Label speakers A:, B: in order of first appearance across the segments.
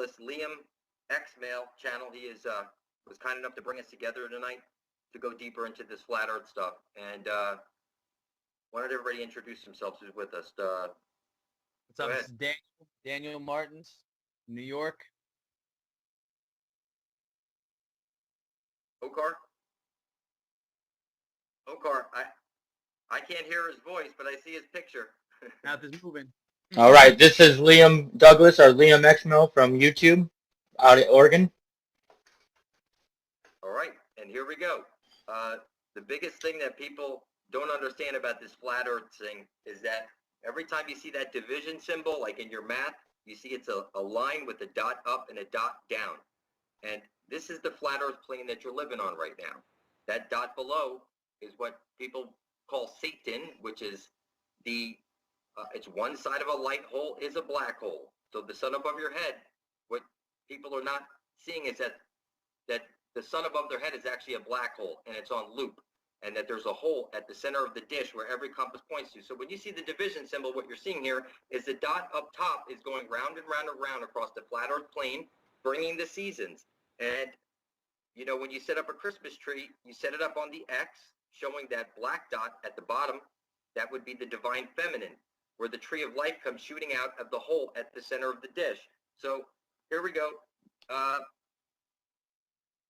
A: Douglas, Liamxmail channel. He is was kind enough to bring us together tonight to go deeper into this flat Earth stuff. And wanted everybody to introduce themselves who's with us.
B: What's up? This is Daniel Martins, New York.
A: Okar, I can't hear his voice, but I see his picture.
B: Mouth is moving.
C: All right, this is Liam Douglas, or Liamxmail from YouTube, out of Oregon.
A: All right, and here we go. The biggest thing that people don't understand about this flat Earth thing is that every time you see that division symbol, like in your math, you see it's a line with a dot up and a dot down. And this is the flat Earth plane that you're living on right now. That dot below is what people call Satan, which is it's one side of a light hole is a black hole. So the sun above your head, what people are not seeing is that the sun above their head is actually a black hole, and it's on loop, and that there's a hole at the center of the dish where every compass points to. So when you see the division symbol, what you're seeing here is the dot up top is going round and round and round across the flat Earth plane, bringing the seasons. And, you know, when you set up a Christmas tree, you set it up on the X, showing that black dot at the bottom. That would be the divine feminine, where the tree of life comes shooting out of the hole at the center of the dish. So here we go.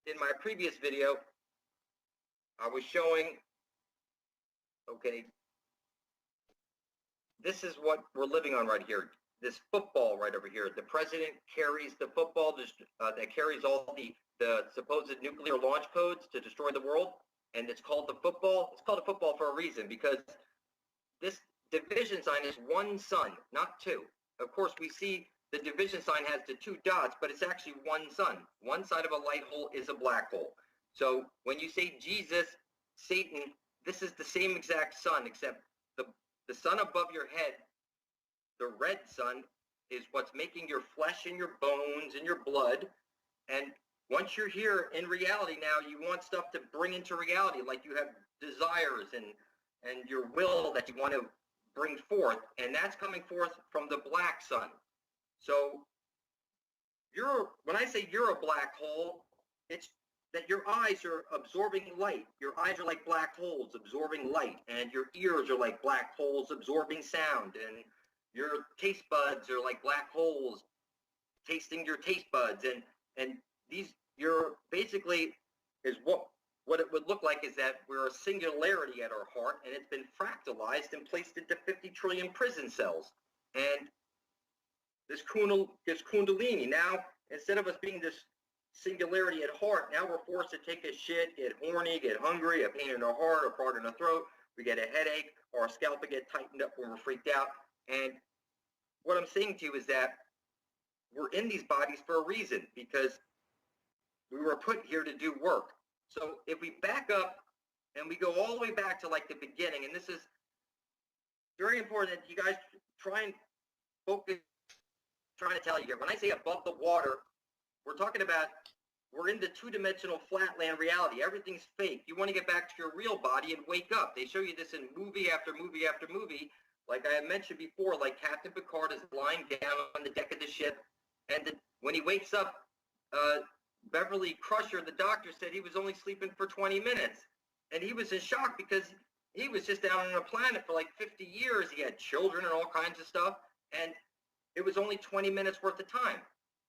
A: In my previous video, I was showing, okay, this is what we're living on right here. This football right over here. The president carries the football that carries all the supposed nuclear launch codes to destroy the world, and it's called the football. It's called a football for a reason, because this division sign is one sun, not two. Of course, we see the division sign has the two dots, but it's actually one sun. One side of a light hole is a black hole. So when you say Jesus, Satan, this is the same exact sun, except the sun above your head, the red sun, is what's making your flesh and your bones and your blood. And once you're here in reality now, you want stuff to bring into reality, like you have desires and your will that you want to bring forth, and that's coming forth from the black sun. So when I say you're a black hole, it's that your eyes are absorbing light. Your eyes are like black holes absorbing light, and your ears are like black holes absorbing sound, and your taste buds are like black holes tasting your taste buds, and these, you're basically, is what it would look like is that we're a singularity at our heart, and it's been fractalized and placed into 50 trillion prison cells. And this kundalini, now, instead of us being this singularity at heart, now we're forced to take a shit, get horny, get hungry, a pain in our heart, a fart in the throat, we get a headache, or our scalp will get tightened up when we're freaked out. And what I'm saying to you is that we're in these bodies for a reason, because we were put here to do work. So if we back up and we go all the way back to like the beginning, and this is very important that you guys try and focus, trying to tell you here. When I say above the water, we're talking about we're in the two-dimensional flatland reality. Everything's fake. You want to get back to your real body and wake up. They show you this in movie after movie after movie. Like I had mentioned before, like Captain Picard is lying down on the deck of the ship, and when he wakes up, Beverly Crusher, the doctor, said he was only sleeping for 20 minutes. And he was in shock because he was just down on a planet for like 50 years. He had children and all kinds of stuff. And it was only 20 minutes worth of time.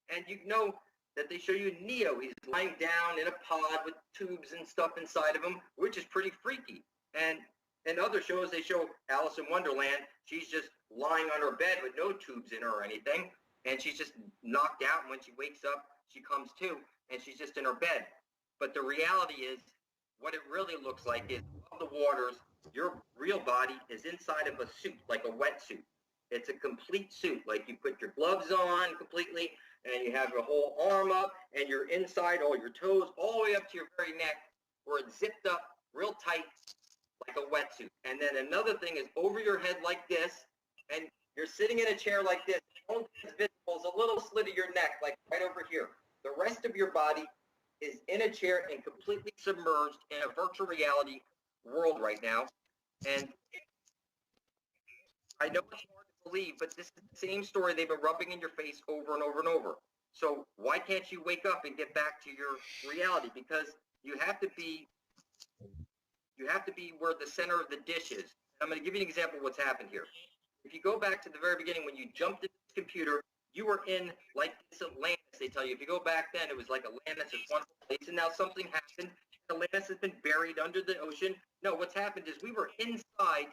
A: And you know that they show you Neo. He's lying down in a pod with tubes and stuff inside of him, which is pretty freaky. And in other shows, they show Alice in Wonderland. She's just lying on her bed with no tubes in her or anything. And she's just knocked out. And when she wakes up, she comes to, and she's just in her bed. But the reality is, what it really looks like is above the waters, your real body is inside of a suit, like a wetsuit. It's a complete suit. Like you put your gloves on completely, and you have your whole arm up, and you're inside, all your toes, all the way up to your very neck, where it's zipped up real tight, like a wetsuit. And then another thing is over your head like this, and you're sitting in a chair like this. The only thing that's visible is a little slit of your neck, like right over here. The rest of your body is in a chair and completely submerged in a virtual reality world right now. And I know it's hard to believe, but this is the same story they've been rubbing in your face over and over and over. So why can't you wake up and get back to your reality? Because you have to be where the center of the dish is. I'm going to give you an example of what's happened here. If you go back to the very beginning, when you jumped into this computer, you were in like this Atlantis, they tell you. If you go back then, it was like Atlantis is one place, and now something happened. Atlantis has been buried under the ocean. No, what's happened is we were inside,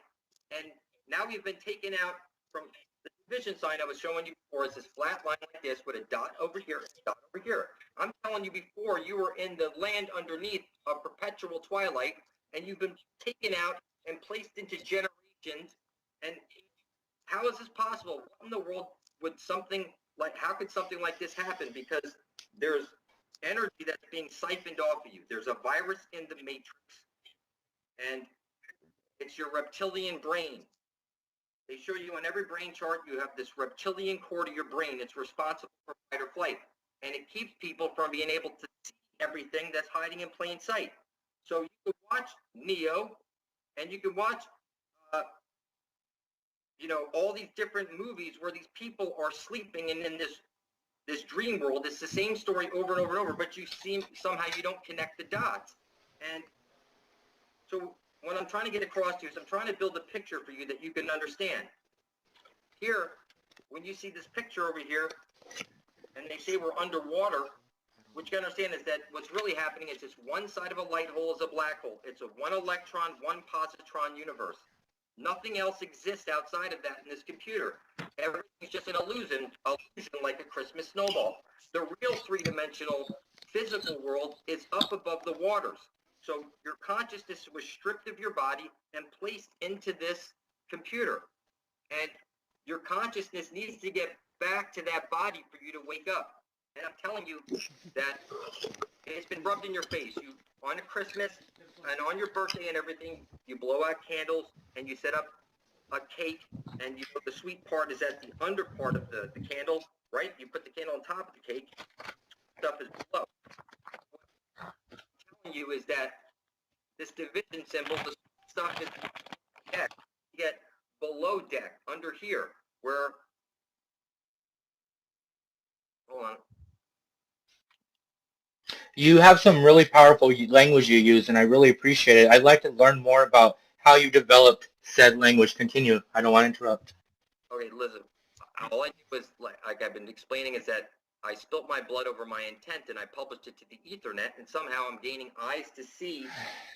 A: and now we've been taken out from the division sign I was showing you before. It's this flat line like this with a dot over here and a dot over here. I'm telling you before, you were in the land underneath a perpetual twilight, and you've been taken out and placed into generations. And how is this possible? What in the world would something like, how could something like this happen? Because there's energy that's being siphoned off of you. There's a virus in the matrix, and it's your reptilian brain. They show you on every brain chart, you have this reptilian core to your brain. It's responsible for fight or flight, and it keeps people from being able to see everything that's hiding in plain sight. So you can watch Neo, and you can watch all these different movies where these people are sleeping and in this dream world. It's the same story over and over and over, but you seem somehow you don't connect the dots. And so what I'm trying to get across to you is I'm trying to build a picture for you that you can understand. Here, when you see this picture over here, and they say we're underwater, what you can understand is that what's really happening is this one side of a light hole is a black hole. It's a one electron, one positron universe. Nothing else exists outside of that in this computer. Everything's just an illusion like a Christmas snowball. The real three-dimensional physical world is up above the waters. So your consciousness was stripped of your body and placed into this computer. And your consciousness needs to get back to that body for you to wake up. And I'm telling you that it's been rubbed in your face. You, on Christmas and on your birthday and everything, you blow out candles and you set up a cake, and the sweet part is at the under part of the candle, right? You put the candle on top of the cake, stuff is below. What I'm telling you is that this division symbol, the stuff is deck. You get below deck, under here, where, hold on.
C: You have some really powerful language you use, and I really appreciate it. I'd like to learn more about how you developed said language. Continue. I don't want to interrupt.
A: Okay, listen. All I did was, like I've been explaining, is that I spilt my blood over my intent, and I published it to the Ethernet, and somehow I'm gaining eyes to see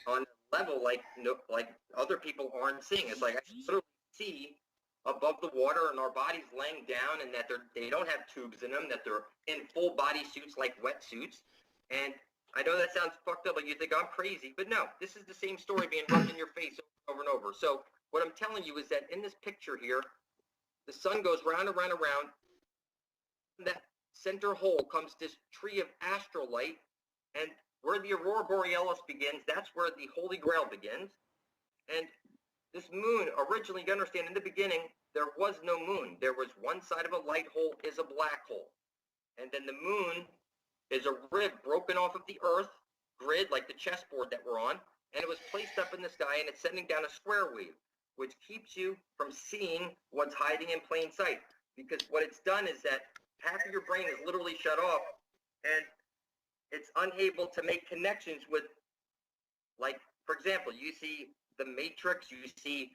A: on a level like other people aren't seeing. It's like I literally see above the water, and our bodies laying down, and that they don't have tubes in them, that they're in full body suits like wetsuits. And I know that sounds fucked up, like you think I'm crazy, but no, this is the same story being rubbed in your face over and over. So what I'm telling you is that in this picture here, the sun goes round and round and round. From that center hole comes this tree of astral light, and where the aurora borealis begins, that's where the Holy Grail begins. And this moon, originally, you understand, in the beginning, there was no moon. There was one side of a light hole is a black hole. And then the moon is a rib broken off of the Earth grid, like the chessboard that we're on, and it was placed up in the sky, and it's sending down a square wave, which keeps you from seeing what's hiding in plain sight. Because what it's done is that half of your brain is literally shut off, and it's unable to make connections with, like, for example, you see The Matrix, you see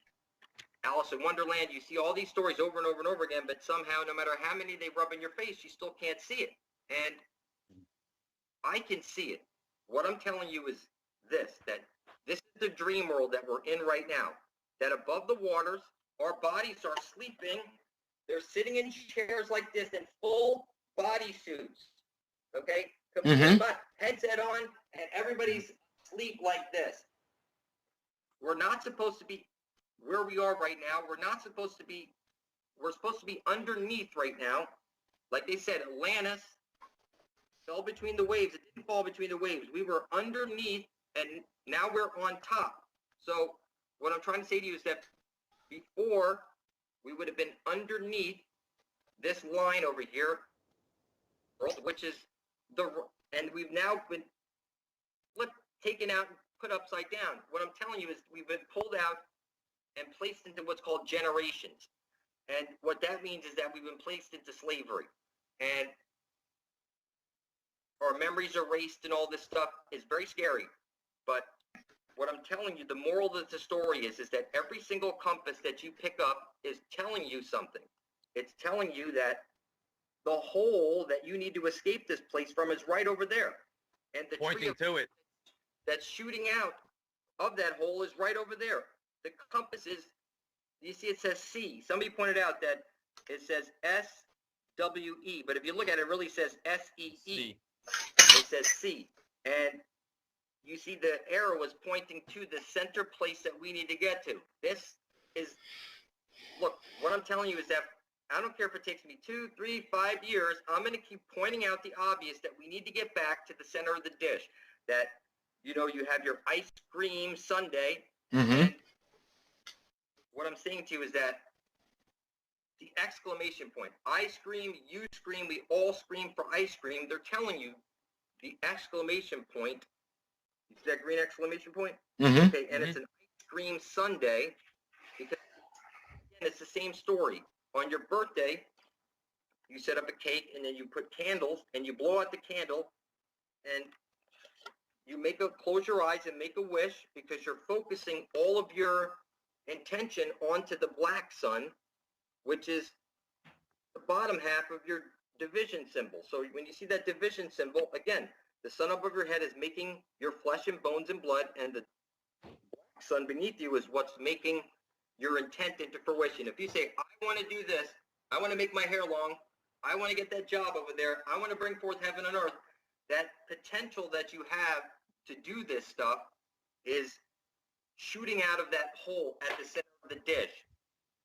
A: Alice in Wonderland, you see all these stories over and over and over again, but somehow, no matter how many they rub in your face, you still can't see it. And I can see it. What I'm telling you is this, that this is the dream world that we're in right now, that above the waters, our bodies are sleeping. They're sitting in chairs like this in full body suits, okay? Headset on, and everybody's asleep like this. We're not supposed to be where we are right now. We're supposed to be underneath right now. Like they said, Atlantis fell between the waves. It didn't fall between the waves. We were underneath, and now we're on top. So what I'm trying to say to you is that before, we would have been underneath this line over here, which is and we've now been taken out and put upside down. What I'm telling you is we've been pulled out and placed into what's called generations. And what that means is that we've been placed into slavery. And our memories erased and all this stuff is very scary. But what I'm telling you, the moral of the story is that every single compass that you pick up is telling you something. It's telling you that the hole that you need to escape this place from is right over there. And the
B: pointing to it
A: that's shooting out of that hole is right over there. The compass is, you see it says C. Somebody pointed out that it says SWE, but if you look at it, it really says SEE.
B: C.
A: It says C. And you see the arrow is pointing to the center place that we need to get to. This is, look, what I'm telling you is that I don't care if it takes me 2, 3, 5 years, I'm going to keep pointing out the obvious that we need to get back to the center of the dish. That, you know, you have your ice cream sundae.
C: Mm-hmm.
A: And what I'm saying to you is that the exclamation point, I scream, you scream, we all scream for ice cream. They're telling you the exclamation point. You see that green exclamation point?
C: Mm-hmm.
A: Okay, and it's an ice cream sundae because, again, it's the same story. On your birthday, you set up a cake and then you put candles and you blow out the candle and you close your eyes and make a wish because you're focusing all of your intention onto the black sun, which is the bottom half of your division symbol. So when you see that division symbol, again, the sun above your head is making your flesh and bones and blood, and the black sun beneath you is what's making your intent into fruition. If you say, I want to do this, I want to make my hair long, I want to get that job over there, I want to bring forth heaven and earth, that potential that you have to do this stuff is shooting out of that hole at the center of the dish.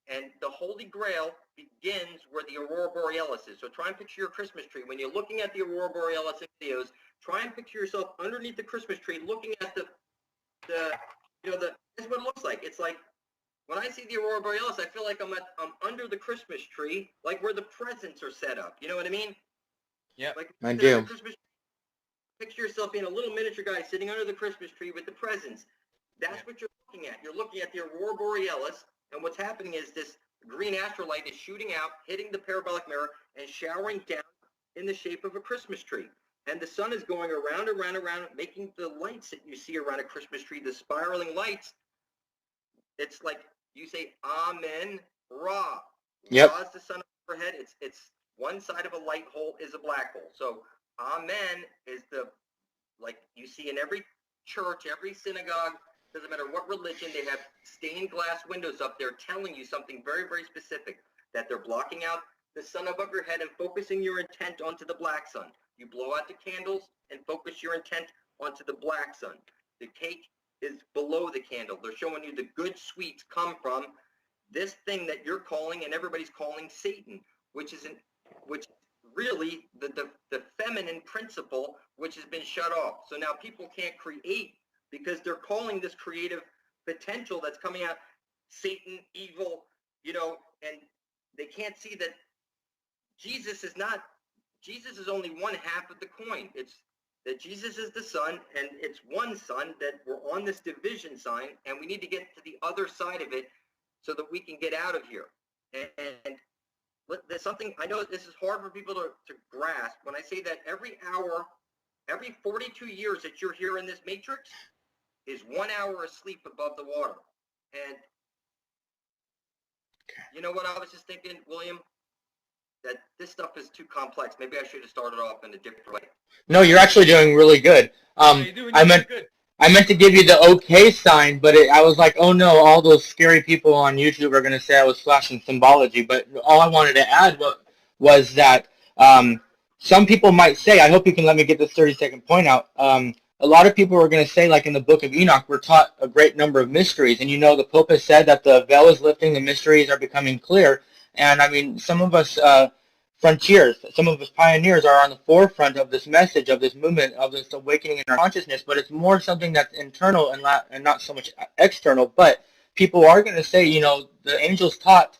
A: And the Holy Grail begins where the Aurora Borealis is. So try and picture your Christmas tree. When you're looking at the Aurora Borealis in videos, try and picture yourself underneath the Christmas tree looking at that's what it looks like. It's like, when I see the Aurora Borealis, I feel like I'm under the Christmas tree, like where the presents are set up. You know what I mean?
B: Yeah,
A: like
C: I do.
A: Picture yourself being a little miniature guy sitting under the Christmas tree with the presents. That's what you're looking at. You're looking at the Aurora Borealis, and what's happening is this green astrolight is shooting out, hitting the parabolic mirror, and showering down in the shape of a Christmas tree. And the sun is going around, around, around, making the lights that you see around a Christmas tree, the spiraling lights. It's like you say, Amen, Ra.
C: Yep.
A: Ra is the sun overhead. It's one side of a light hole is a black hole. So Amen is like you see in every church, every synagogue, doesn't matter what religion, they have stained glass windows up there telling you something very, very specific, that they're blocking out the sun above your head and focusing your intent onto the black sun. You blow out the candles and focus your intent onto the black sun. The cake is below the candle. They're showing you the good sweets come from this thing that you're calling and everybody's calling Satan, which really the feminine principle which has been shut off. So now people can't create because they're calling this creative potential that's coming out Satan, evil, and they can't see that Jesus is only one half of the coin. It's that Jesus is the sun, and it's one sun, that we're on this division sign, and we need to get to the other side of it so that we can get out of here. And there's something, I know this is hard for people to grasp. When I say that every hour, every 42 years that you're here in this matrix is 1 hour of sleep above the water. And you know what I was just thinking, William? That this stuff is too complex. Maybe I should have started off in a different way.
C: No, you're actually doing really good. I meant to give you the okay sign, but I was like, oh no, all those scary people on YouTube are going to say I was flashing symbology. But all I wanted to add was that some people might say, I hope you can let me get this 30-second point out. A lot of people are going to say, like in the book of Enoch, we're taught a great number of mysteries. And the Pope has said that the veil is lifting, the mysteries are becoming clear. And I mean, some of us frontiers, some of us pioneers are on the forefront of this message, of this movement, of this awakening in our consciousness, but it's more something that's internal and not so much external. But people are going to say, the angels taught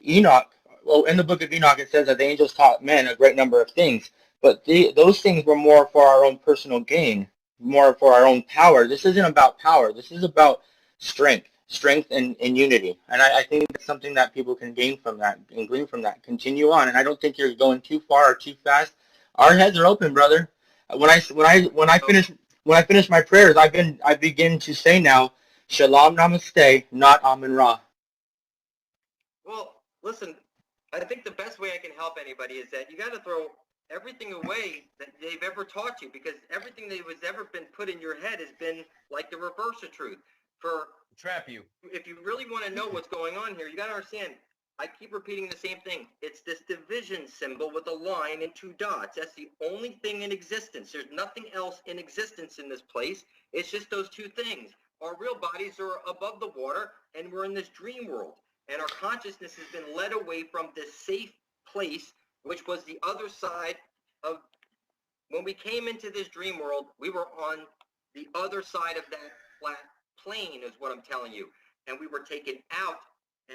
C: Enoch. Well, in the book of Enoch, it says that the angels taught men a great number of things, but those things were more for our own personal gain, more for our own power. This isn't about power. This is about strength and unity. And I think that's something that people can gain from that and glean from that. Continue on. And I don't think you're going too far or too fast. Our heads are open, brother. When I finish my prayers, I begin to say now, Shalom Namaste, not Amin Ra.
A: Well, listen, I think the best way I can help anybody is that you got to throw everything away that they've ever taught you, because everything that was ever been put in your head has been like the reverse of truth.
B: Trap you.
A: If you really want to know what's going on here, you got to understand. I keep repeating the same thing. It's this division symbol with a line and 2 dots. That's the only thing in existence. There's nothing else in existence in this place. It's just those 2 things. Our real bodies are above the water, and we're in this dream world. And our consciousness has been led away from this safe place, which was the other side of, when we came into this dream world, we were on the other side of that flat plane, is what I'm telling you. And we were taken out,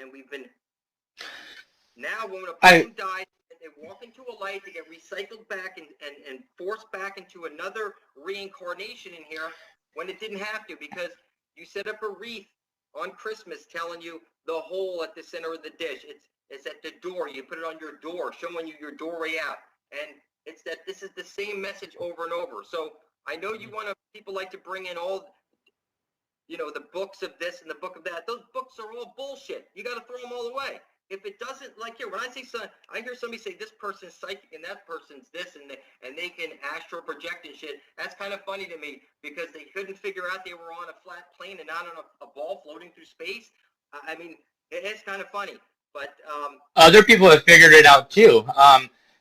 A: and we've been, now when a person dies, they walk into a light, they get recycled back and forced back into another reincarnation in here when it didn't have to, because you set up a wreath on Christmas telling you the hole at the center of the dish. It's at the door. You put it on your door, showing you your doorway out. And it's that this is the same message over and over. So I know you want to, people like to bring in all, the books of this and the book of that. Those books are all bullshit. You got to throw them all away. If it doesn't, like here, when I say something, I hear somebody say this person's psychic and that person's this, and they can astral project and shit. That's kind of funny to me, because they couldn't figure out they were on a flat plane and not on a ball floating through space. I mean, it's kind of funny. But
C: other people have figured it out too.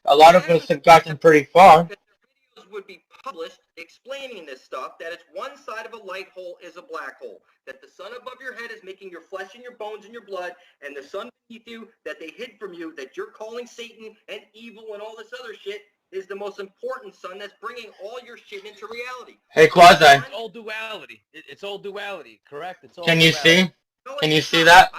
C: A lot of us have gotten pretty far.
A: Videos would be published explaining this stuff, that it's one side of a light hole is a black hole, that the sun above your head is making your flesh and your bones and your blood, and the sun beneath you that they hid from you, that you're calling Satan and evil and all this other shit, is the most important sun that's bringing all your shit into reality.
C: Hey, Quasi.
B: It's all duality. It's all duality, correct? It's all
C: Can you
B: duality.
C: see? Can you see that?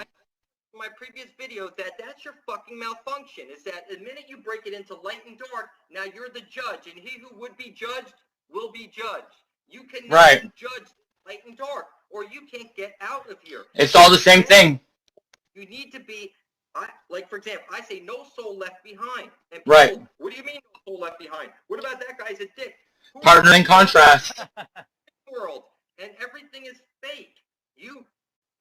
A: My previous video, that's your fucking malfunction, is that the minute you break it into light and dark, now you're the judge, and he who would be judged will be judged. You cannot judge light and dark, or you can't get out of here.
C: It's all the same thing.
A: You need to be, like for example, I say no soul left behind. And people, what do you mean no soul left behind? What about that guy's a dick?
C: Partner in contrast.
A: World, and everything is fake.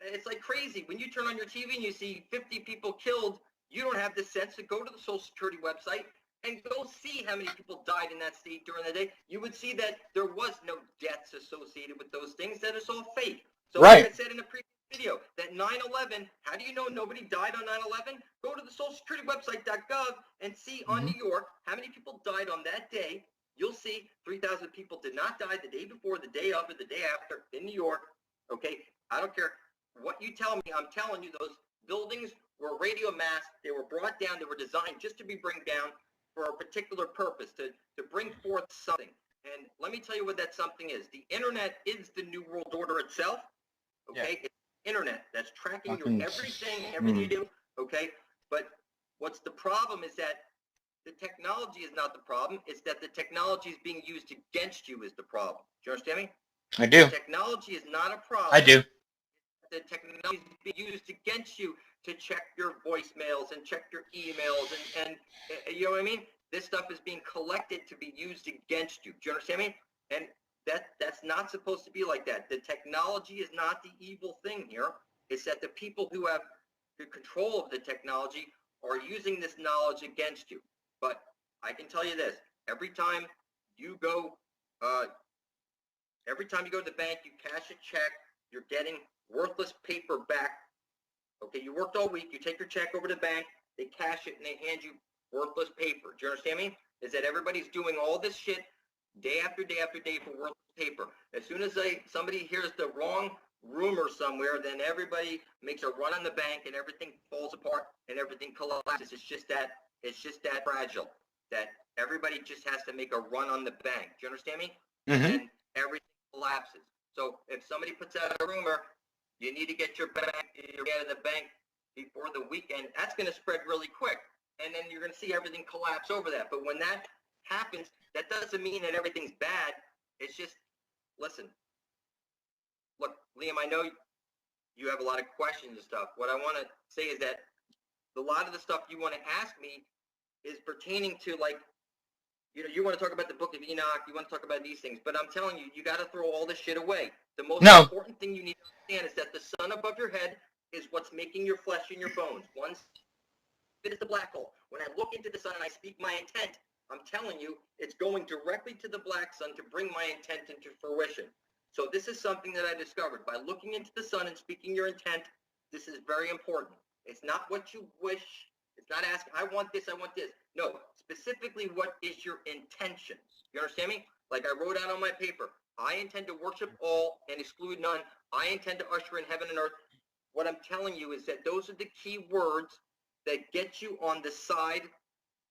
A: It's like crazy. When you turn on your TV and you see 50 people killed, you don't have the sense to go to the Social Security website and go see how many people died in that state during the day. You would see that there was no deaths associated with those things, that it's all fake. So like I said in a previous video, that 9/11, how do you know nobody died on 9/11? Go to the Social Security website.gov and see on New York how many people died on that day. You'll see 3,000 people did not die the day before, the day of, or the day after in New York. Okay, I don't care what you tell me. I'm telling you, those buildings were radio massed. They were brought down. They were designed just to be bring down for a particular purpose, to bring forth something. And let me tell you what that something is. The internet is the new world order itself. Okay, it's internet that's tracking your everything you do. Okay, but what's the problem is that the technology is not the problem. It's that the technology is being used against you is the problem. Do you understand me?
C: I do.
A: The technology is not a problem.
C: I do.
A: The technology is being used against you to check your voicemails and check your emails and you know what I mean? This stuff is being collected to be used against you. Do you understand me? And that's not supposed to be like that. The technology is not the evil thing here. It's that the people who have the control of the technology are using this knowledge against you. But I can tell you this: every time you go to the bank, you cash a check, you're getting worthless paper back. Okay, you worked all week, you take your check over to the bank, they cash it, and they hand you worthless paper. Do you understand me? Is that everybody's doing all this shit day after day after day for worthless paper. As soon as somebody hears the wrong rumor somewhere, then everybody makes a run on the bank and everything falls apart and everything collapses. It's just that fragile that everybody just has to make a run on the bank. Do you understand me?
C: Mm-hmm.
A: And everything collapses. So if somebody puts out a rumor, you need to get your bank out of the bank before the weekend, that's going to spread really quick. And then you're going to see everything collapse over that. But when that happens, that doesn't mean that everything's bad. It's just, listen, look, Liam, I know you have a lot of questions and stuff. What I want to say is that a lot of the stuff you want to ask me is pertaining to, like, you want to talk about the Book of Enoch, you want to talk about these things, but I'm telling you, you got to throw all this shit away. The most important thing you need to understand is that the sun above your head is what's making your flesh and your bones. One spit is the black hole. When I look into the sun and I speak my intent, I'm telling you, it's going directly to the black sun to bring my intent into fruition. So this is something that I discovered. By looking into the sun and speaking your intent, this is very important. It's not what you wish. It's not asking, I want this, I want this. No, specifically, what is your intention? You understand me? Like I wrote out on my paper, I intend to worship all and exclude none. I intend to usher in heaven and earth. What I'm telling you is that those are the key words that get you on the side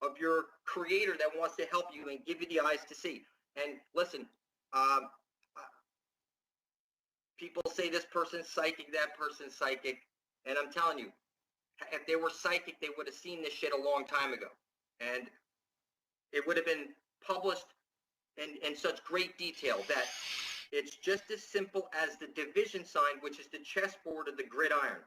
A: of your creator that wants to help you and give you the eyes to see. And listen, people say this person's psychic, that person's psychic, and I'm telling you, if they were psychic, they would have seen this shit a long time ago. And it would have been published in such great detail that it's just as simple as the division sign, which is the chessboard of the gridiron.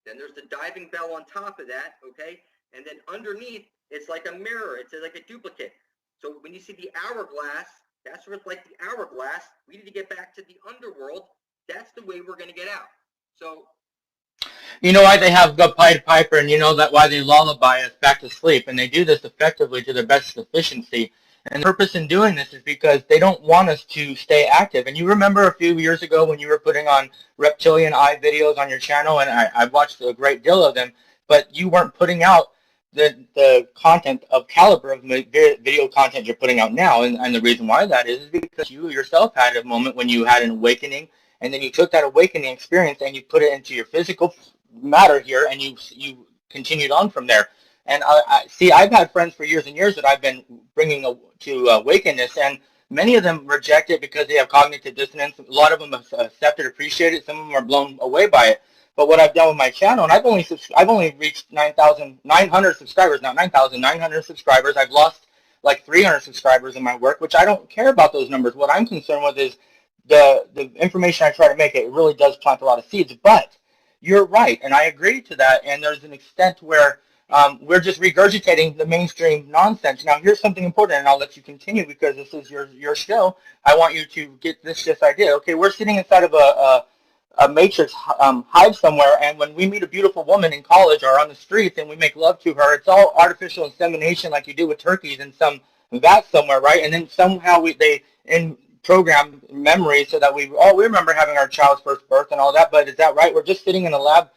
A: Then there's the diving bell on top of that, okay? And then underneath, it's like a mirror. It's like a duplicate. So when you see the hourglass, that's sort of like the hourglass. We need to get back to the underworld. That's the way we're going to get out. So...
C: You know why they have the Pied Piper, and you know that why they lullaby us back to sleep, and they do this effectively to their best efficiency. And the purpose in doing this is because they don't want us to stay active. And you remember a few years ago when you were putting on reptilian eye videos on your channel, and I've watched a great deal of them, but you weren't putting out the content of caliber of video content you're putting out now. And the reason why that is because you yourself had a moment when you had an awakening, and then you took that awakening experience and you put it into your physical matter here, and you continued on from there. And I see, I've had friends for years and years that I've been bringing to awakenness, and many of them reject it because they have cognitive dissonance. A lot of them accept it, appreciate it. Some of them are blown away by it. But what I've done with my channel, and I've only reached 9,900 subscribers, not 9,900 subscribers. I've lost like 300 subscribers in my work, which I don't care about those numbers. What I'm concerned with is the information I try to make. It really does plant a lot of seeds. But you're right, and I agree to that. And there's an extent where we're just regurgitating the mainstream nonsense. Now, here's something important, and I'll let you continue because this is your show. I want you to get this idea. Okay, we're sitting inside of a matrix hive somewhere, and when we meet a beautiful woman in college or on the streets and we make love to her, it's all artificial insemination like you do with turkeys in some vat somewhere, right? And then somehow they program memory so that we remember having our child's first birth and all that. But is that right? We're just sitting in a lab,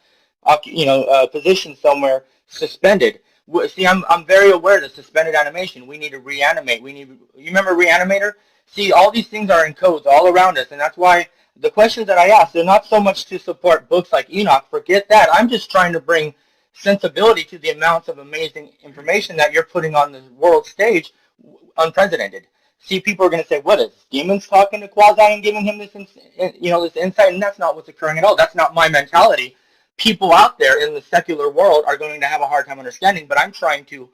C: position somewhere, suspended. See, I'm very aware of the suspended animation. We need to reanimate. You remember Reanimator? See, all these things are in codes all around us, and that's why the questions that I ask, they're not so much to support books like Enoch. Forget that. I'm just trying to bring sensibility to the amounts of amazing information that you're putting on the world stage, unprecedented. See, people are going to say, what is demons talking to Quasi and giving him this insight? And that's not what's occurring at all. That's not my mentality. People out there in the secular world are going to have a hard time understanding, but I'm trying to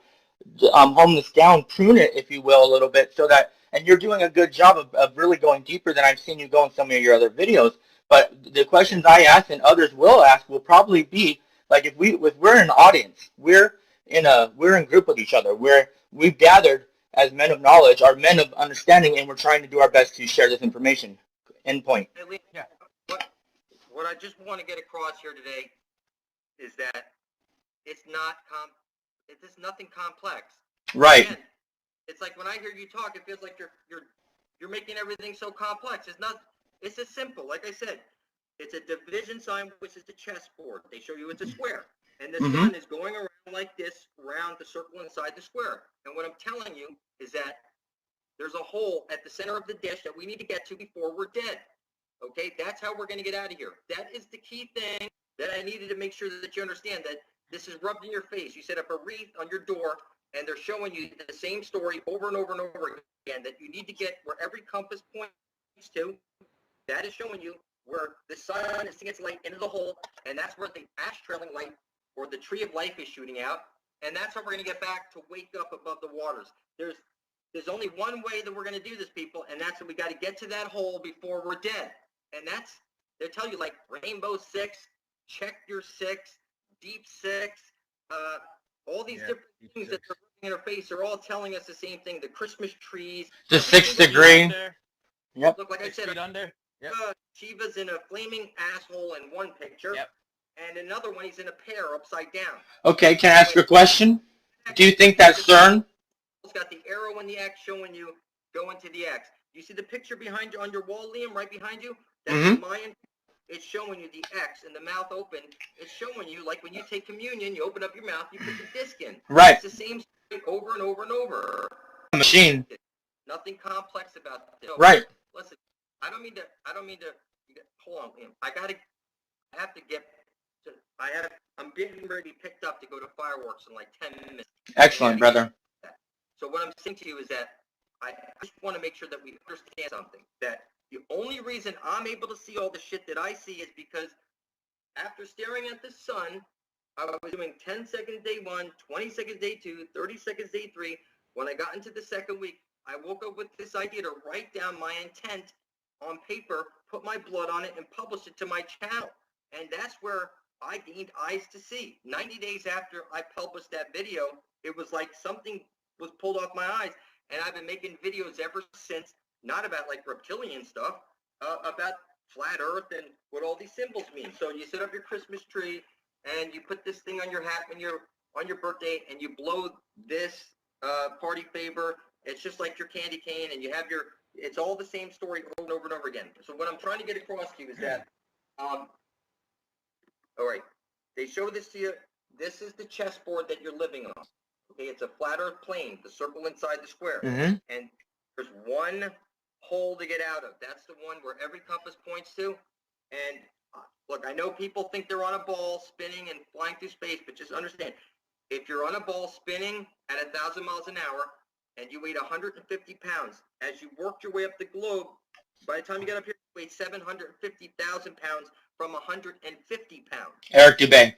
C: hone this down, prune it, if you will, a little bit, so that, and you're doing a good job of really going deeper than I've seen you go in some of your other videos. But the questions I ask and others will ask will probably be like, if we're an audience, we're in group with each other, we've gathered as men of knowledge, are men of understanding, and we're trying to do our best to share this information. End point.
A: Yeah. What I just want to get across here today is that it's nothing complex.
C: Right.
A: Again, it's like when I hear you talk, it feels like you're making everything so complex. It's as simple. Like I said, it's a division sign, which is the chessboard. They show you it's a square, and the sun is going around like this, around the circle inside the square. And what I'm telling you is that there's a hole at the center of the dish that we need to get to before we're dead. Okay, that's how we're going to get out of here. That is the key thing that I needed to make sure that you understand, that this is rubbed in your face. You set up a wreath on your door, and they're showing you the same story over and over and over again, that you need to get where every compass points to. That is showing you where the sun is seeing its light into the hole, and that's where the ash trailing light or the tree of life is shooting out, and that's how we're going to get back to wake up above the waters. There's only one way that we're going to do this, people, and that's that we got to get to that hole before we're dead. And they'll tell you, like, Rainbow 6, Check Your 6, Deep 6, all these different things that they're in our face, they're all telling us the same thing. The Christmas trees.
C: The 6th degree.
A: Yep. Look, like I said,
B: under. Yep.
A: Shiva's in a flaming asshole in one picture.
B: Yep.
A: And another one, he's in a pear upside down.
C: Okay, can I ask a question? Do you think that's CERN?
A: It's got the arrow and the X showing you go into the X. You see the picture behind you on your wall, Liam, right behind you? That's the Mayan. It's showing you the X and the mouth open. It's showing you, like when you take communion, you open up your mouth, you put the disc in.
C: Right.
A: It's the same story over and over and over.
C: Machine.
A: Nothing complex about it.
C: Right.
A: Listen, I don't mean to, hold on, Liam. I'm getting ready to be picked up to go to fireworks in like 10 minutes.
C: Excellent, brother.
A: So what I'm saying to you is that I just want to make sure that we understand something, that the only reason I'm able to see all the shit that I see is because after staring at the sun, I was doing 10 seconds day 1, 20 seconds day 2, 30 seconds day 3. When I got into the second week, I woke up with this idea to write down my intent on paper, put my blood on it, and publish it to my channel. And that's where I gained eyes to see. 90 days after I published that video, it was like something was pulled off my eyes. And I've been making videos ever since, not about like reptilian stuff, about flat earth and what all these symbols mean. So you set up your Christmas tree and you put this thing on your hat when you're on your birthday and you blow this party favor. It's just like your candy cane and you have your, it's all the same story over and over and over again. So what I'm trying to get across to you is that, all right, they show this to you. This is the chessboard that you're living on. Okay, it's a flat earth plane, the circle inside the square. And there's one hole to get out of. That's the one where every compass points to. And look, I know people think they're on a ball spinning and flying through space, but just understand, if you're on a ball spinning at 1,000 miles an hour and you weighed 150 pounds, as you worked your way up the globe, by the time you get up here, you weighed 750,000 pounds from 150 pounds.
C: Eric Dubay.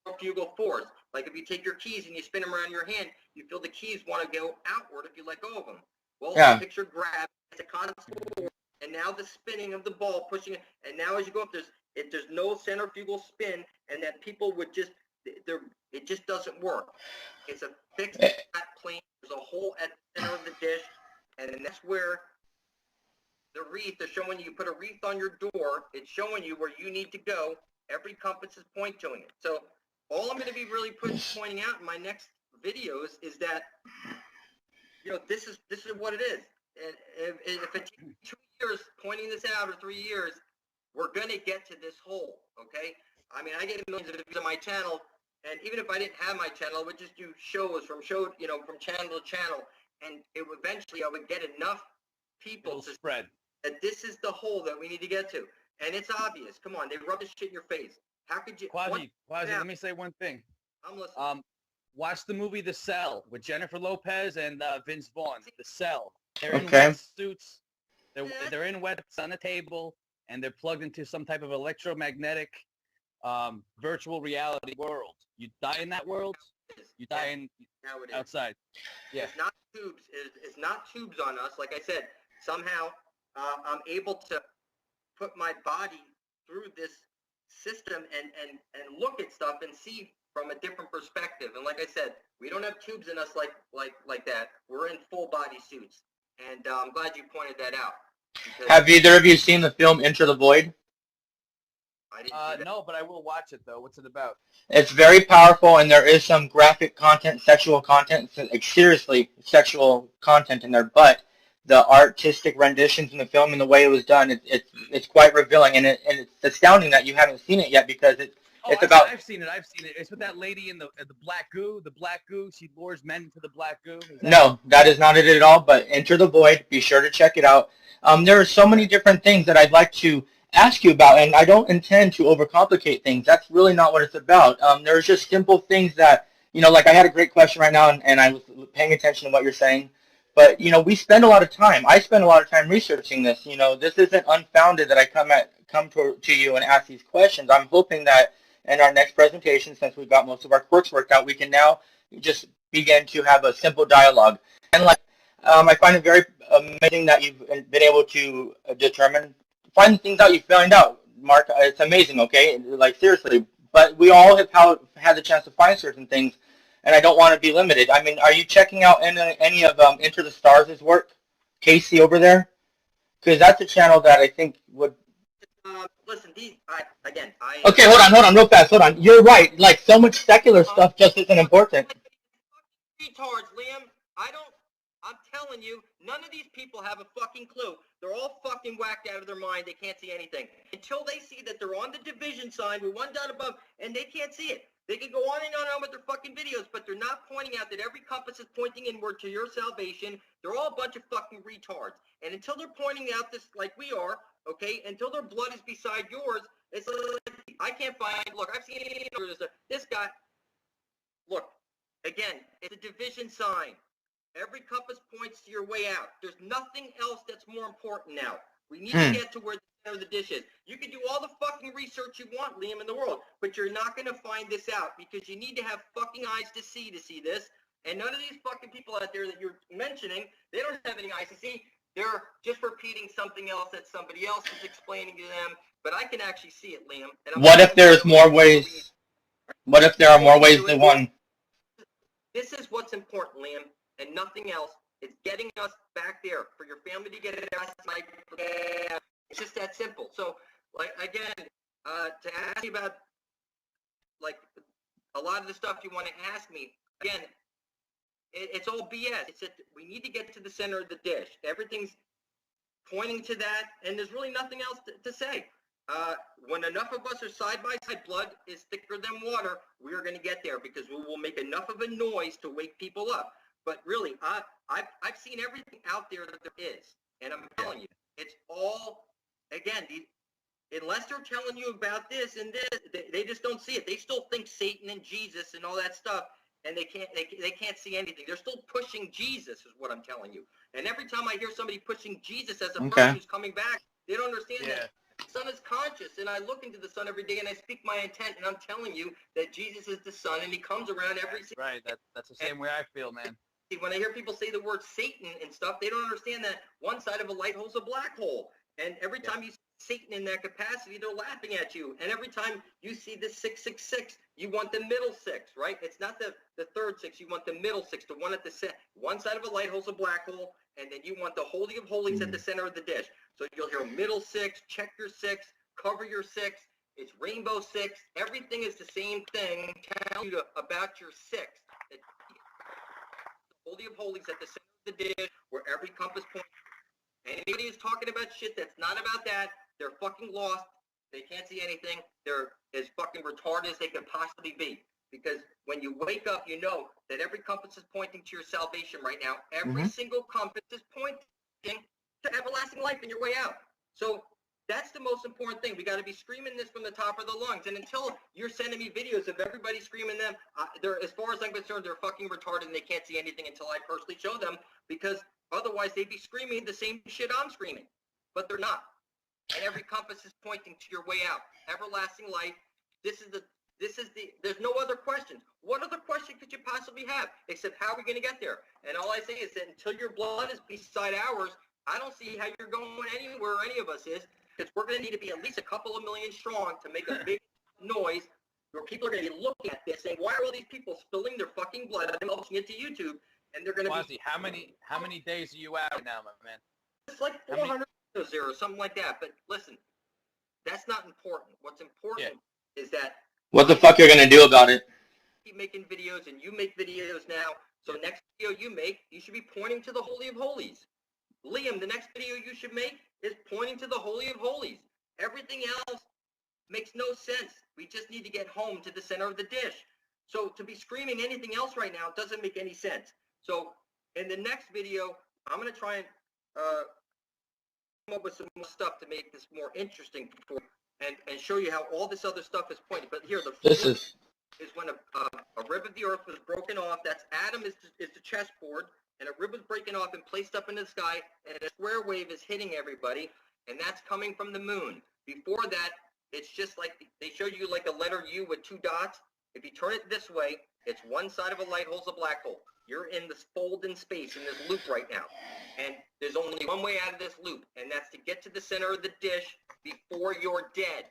A: Centrifugal force. Like if you take your keys and you spin them around your hand, you feel the keys want to go outward if you let go of them. Well, picture grab, it's a constant force, and now the spinning of the ball pushing it, and now as you go up, there's no centrifugal spin, and that people would just, it just doesn't work. It's a fixed flat plane. There's a hole at the center of the dish, and that's where the wreath is showing you. You put a wreath on your door. It's showing you where you need to go. Every compass is pointing it. So all I'm going to be really pointing out in my next videos is that, this is what it is. And if it takes 2 years pointing this out or 3 years, we're going to get to this hole, okay? I mean, I get millions of views on my channel, and even if I didn't have my channel, I would just do shows from channel to channel, and eventually I would get enough people to
B: spread
A: that this is the hole that we need to get to. And it's obvious. Come on, they rub this shit in your face. How could you?
B: Quasi, let me say one thing.
A: I'm listening.
B: Watch the movie The Cell with Jennifer Lopez and Vince Vaughn. The Cell. They're in wet suits. They're in wets on a table, and they're plugged into some type of electromagnetic virtual reality world. You die in that world, you die in outside. Yeah.
A: It's not tubes. It's not tubes on us. Like I said, somehow I'm able to put my body through this system and look at stuff and see from a different perspective. And like I said, we don't have tubes in us like that. We're in full body suits. And I'm glad you pointed that out.
C: Have either of you seen the film Enter the Void?
A: I didn't see that.
B: No, but I will watch it though. What's it about?
C: It's very powerful, and there is some graphic content, sexual content, like seriously sexual content in there. But the artistic renditions in the film and the way it was done, it's quite revealing, and it's astounding that you haven't seen it yet because it's about.
B: I've seen it. It's with that lady in the black goo. The black goo. She lures men into the black goo.
C: No, that is not it at all. But Enter the Void. Be sure to check it out. There are so many different things that I'd like to ask you about, and I don't intend to overcomplicate things. That's really not what it's about. There's just simple things that, like I had a great question right now, and I was paying attention to what you're saying. But, we spend a lot of time. I spend a lot of time researching this. This isn't unfounded that I come to you and ask these questions. I'm hoping that in our next presentation, since we've got most of our quirks worked out, we can now just begin to have a simple dialogue. And I find it very amazing that you've been able to find things out you find out, Mark. It's amazing, okay? Like, seriously. But we all have had the chance to find certain things and I don't want to be limited. I mean, are you checking out any of Enter the Stars' work, Casey over there? Because that's a channel that I think would.
A: Listen,
C: Okay, hold on, real fast, hold on. You're right. Like so much secular stuff just isn't important.
A: Retards, Liam. I'm telling you, none of these people have a fucking clue. They're all fucking whacked out of their mind. They can't see anything. Until they see that they're on the division sign with one dot above, and they can't see it. They can go on and on with their fucking videos, but they're not pointing out that every compass is pointing inward to your salvation. They're all a bunch of fucking retards. And until they're pointing out this, like we are, okay, until their blood is beside yours, it's like, I can't find, look, I've seen this guy, look, again, it's a division sign. Every compass points to your way out. There's nothing else that's more important now. We need to get to where the center of the dish is. You can do all the fucking research you want, Liam, in the world, but you're not going to find this out because you need to have fucking eyes to see this. And none of these fucking people out there that you're mentioning, they don't have any eyes to see. They're just repeating something else that somebody else is explaining to them. But I can actually see it, Liam. And
C: what if there's more ways? What if there are more ways than one?
A: This is what's important, Liam, and nothing else. It's getting us back there for your family to get it out. It's just that simple. So, like, again, to ask you about, like, a lot of the stuff you want to ask me, again, it's all BS. It's that we need to get to the center of the dish. Everything's pointing to that, and there's really nothing else to say. When enough of us are side by side, blood is thicker than water, we are going to get there because we will make enough of a noise to wake people up. But really, I've seen everything out there that there is, and I'm telling you, it's all, again, unless they're telling you about this and this, they just don't see it. They still think Satan and Jesus and all that stuff, and they can't see anything. They're still pushing Jesus, is what I'm telling you. And every time I hear somebody pushing Jesus as a person who's coming back, they don't understand that the Son is conscious, and I look into the Son every day, and I speak my intent, and I'm telling you that Jesus is the Son, and he comes around every single
B: day. Right, that's the same way I feel, man.
A: When I hear people say the word Satan and stuff, they don't understand that one side of a light hole is a black hole. And every time you see Satan in that capacity, they're laughing at you. And every time you see the 666, you want the middle six, right? It's not the third six. You want the middle six, the one at the center. One side of a light hole is a black hole, and then you want the Holy of Holies at the center of the dish. So you'll hear middle six, check your six, cover your six. It's rainbow six. Everything is the same thing. Tell you about your six. Holy of Holies at the center of the dish where every compass points. Anybody who's talking about shit that's not about that, they're fucking lost. They can't see anything. They're as fucking retarded as they can possibly be. Because when you wake up, you know that every compass is pointing to your salvation right now. Every single compass is pointing to everlasting life in your way out. So that's the most important thing. We got to be screaming this from the top of the lungs. And until you're sending me videos of everybody screaming them, they're, as far as I'm concerned, they're fucking retarded and they can't see anything until I personally show them, because otherwise they'd be screaming the same shit I'm screaming. But they're not. And every compass is pointing to your way out. Everlasting life. There's no other questions. What other question could you possibly have except how are we going to get there? And all I say is that until your blood is beside ours, I don't see how you're going anywhere, any of us is. Because we're going to need to be at least a couple of million strong to make a big noise where people are going to be looking at this saying, why are all these people spilling their fucking blood and publishing it to YouTube? And they're going to
B: be... How many days are you out now, my man?
A: It's like 400 videos or something like that. But listen, that's not important. What's important is that...
C: What the fuck you're going to do about it?
A: Keep making videos, and you make videos now. So next video you make, you should be pointing to the Holy of Holies. Liam, the next video you should make is pointing to the Holy of Holies. Everything else makes no sense. We just need to get home to the center of the dish. So to be screaming anything else right now doesn't make any sense. So in the next video, I'm going to try and come up with some more stuff to make this more interesting for, and show you how all this other stuff is pointing. But here, is when a rib of the earth was broken off. That's Adam is the chessboard. And a rib was breaking off and placed up in the sky, and a square wave is hitting everybody, and that's coming from the moon. Before that, it's just like they showed you like a letter U with two dots. If you turn it this way, it's one side of a light hole's a black hole. You're in this fold in space, in this loop right now. And there's only one way out of this loop, and that's to get to the center of the dish before you're dead.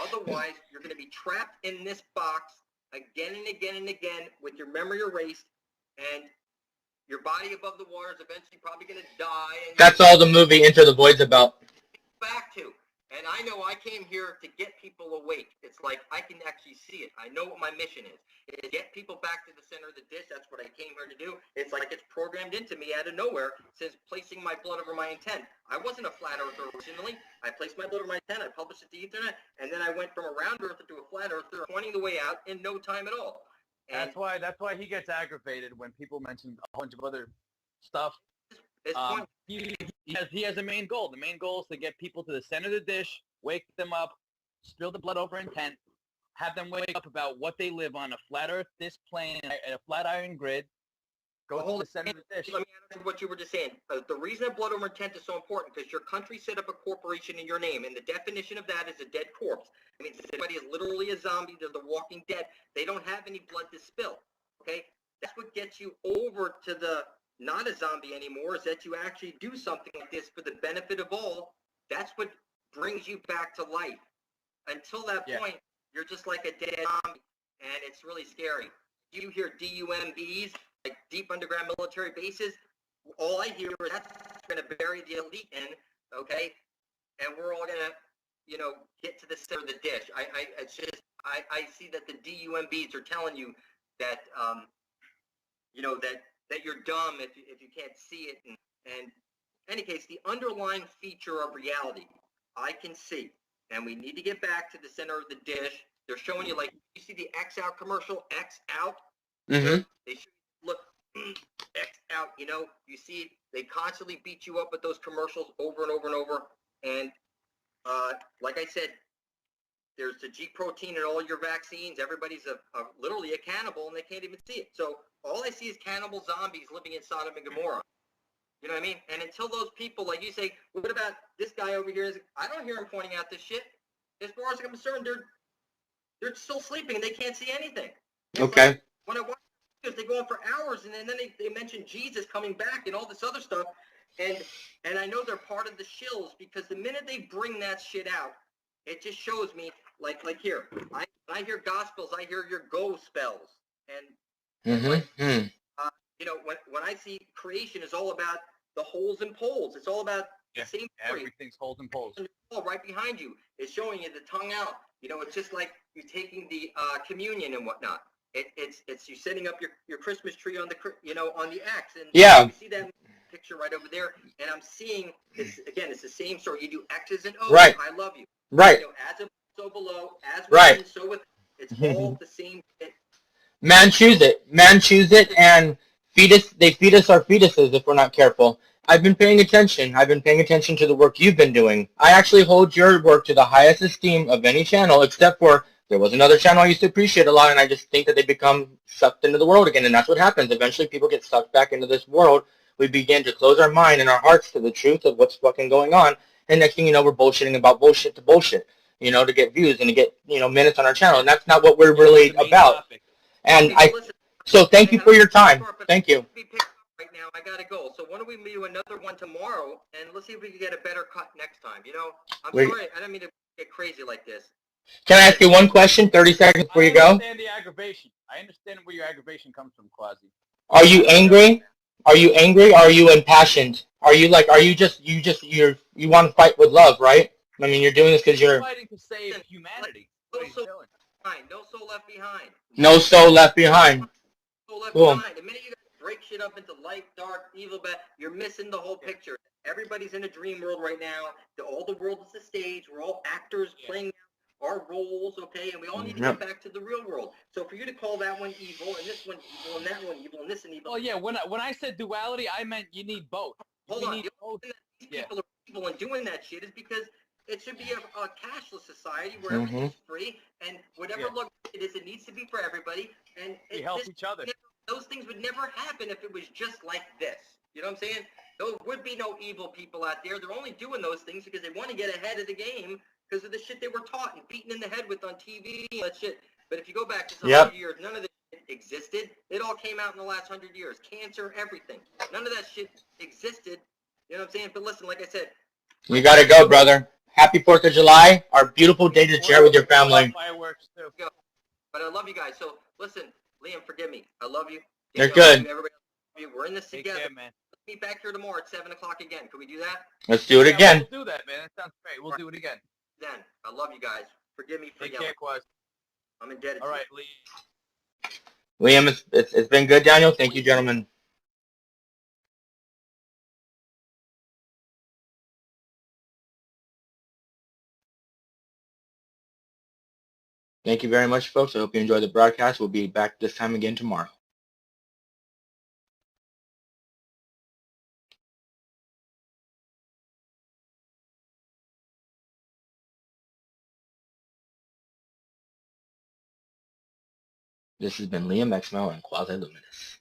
A: Otherwise, you're going to be trapped in this box again and again and again with your memory erased, and your body above the water is eventually probably going to die. And
C: that's all the movie Enter the Void's about.
A: Back to. And I know I came here to get people awake. It's like I can actually see it. I know what my mission is. It's get people back to the center of the dish. That's what I came here to do. It's like it's programmed into me out of nowhere since placing my blood over my intent. I wasn't a flat earther originally. I placed my blood over my intent. I published it to the internet. And then I went from a round earther to a flat earther, pointing the way out in no time at all. And
B: that's why he gets aggravated when people mention a bunch of other stuff. He has a main goal. The main goal is to get people to the center of the dish, wake them up, spill the blood over intent, have them wake up about what they live on, a flat earth disc plane, a flat iron grid, go to the center of the dish.
A: Let me add to what you were just saying. The reason that blood over intent is so important because your country set up a corporation in your name, and the definition of that is a dead corpse. I mean, everybody is literally a zombie. They're the walking dead. They don't have any blood to spill, okay? That's what gets you over to the not a zombie anymore, is that you actually do something like this for the benefit of all. That's what brings you back to life. Until that point, you're just like a dead zombie, and it's really scary. You hear DUMBs, like deep underground military bases, all I hear is that's going to bury the elite in, okay? And we're all going to, get to the center of the dish. I see that the DUMBs are telling you that, that you're dumb if you can't see it. And in any case, the underlying feature of reality, I can see. And we need to get back to the center of the dish. They're showing you, like, you see the X out commercial, X out?
C: Mm-hmm.
A: They show you, look, X out, you see they constantly beat you up with those commercials over and over and over. And like I said, there's the G protein in all your vaccines. Everybody's literally a cannibal, and they can't even see it. So all I see is cannibal zombies living in Sodom and Gomorrah. You know what I mean? And until those people, like you say, what about this guy over here? I don't hear him pointing out this shit. As far as I'm concerned, they're still sleeping, and they can't see anything. It's
C: okay.
A: Like, when I watch videos, they go on for hours, and then they mention Jesus coming back and all this other stuff. And I know they're part of the shills, because the minute they bring that shit out, it just shows me, like here, I hear gospels, I hear your go spells. And when I see creation is all about the holes and poles. It's all about the same story.
B: Everything's holes and poles.
A: Right behind you is showing you the tongue out. It's just like you're taking the communion and whatnot. It's you setting up your Christmas tree on the X, and you see that picture right over there, and I'm seeing it's the same story. You do X's and O's.
C: Right.
A: I love you.
C: Right.
A: As above, so below. As
C: right.
A: So with. It's all the same.
C: Man choose it, and they feed us our fetuses if we're not careful. I've been paying attention. To the work you've been doing. I actually hold your work to the highest esteem of any channel, except for there was another channel I used to appreciate a lot, and I just think that they become sucked into the world again, and that's what happens. Eventually, people get sucked back into this world. We begin to close our mind and our hearts to the truth of what's fucking going on, and next thing you know, we're bullshitting about bullshit to bullshit, to get views and to get, minutes on our channel, and that's not what we're really about. Topic. And so thank you for your time. Thank you.
A: Right now, I gotta go. So why don't we do another one tomorrow, and let's see if we can get a better cut next time. I'm sorry, I don't mean to get crazy like this.
C: Can I ask you one question? 30 seconds before you go.
B: I understand the aggravation. I understand where your aggravation comes from, Quasi.
C: Are you angry? Are you angry? Or are you impassioned? You want to fight with love, right? I mean, you're doing this because you're
B: fighting to save humanity.
A: No soul left behind.
C: No soul left behind.
A: Cool. The minute you break shit up into light, dark, evil, bad, you're missing the whole picture. Everybody's in a dream world right now. All the world is the stage. We're all actors playing our roles, okay? And we all need to get back to the real world. So for you to call that one evil, and this one evil, and that one evil, and this one evil.
B: Oh, yeah. When I said duality, I meant you need both.
A: Hold on. These people are evil and doing that shit is because it should be a cashless society where everything's free, and whatever look it is, it needs to be for everybody. And
B: we help each other.
A: Those things would never happen if it was just like this. You know what I'm saying? There would be no evil people out there. They're only doing those things because they want to get ahead of the game because of the shit they were taught and beaten in the head with on TV and that shit. But if you go back to some 100 years, none of this shit existed. It all came out in the last 100 years. Cancer, everything. None of that shit existed. You know what I'm saying? But listen, like I said.
C: You got to go, brother. Happy 4th of July. Our beautiful day to share with your family.
B: Fireworks, too.
A: But I love you guys. So listen, Liam, forgive me. I love you.
C: You're good.
A: Everybody, we're in this together.
B: Care, man.
A: Let's meet back here tomorrow at 7 o'clock again. Can we do that?
C: Let's do it again.
B: We'll do that, man. That sounds great. We'll do it again.
A: Then, I love you guys. Forgive me for
B: Take
A: yelling.
B: care, Quasi.
A: I'm indebted.
B: All right, Lee.
C: Liam, it's been good, Daniel. Thank you, gentlemen. Thank you very much, folks. I hope you enjoyed the broadcast. We'll be back this time again tomorrow. This has been Liamxmail and Quasi-Luminous.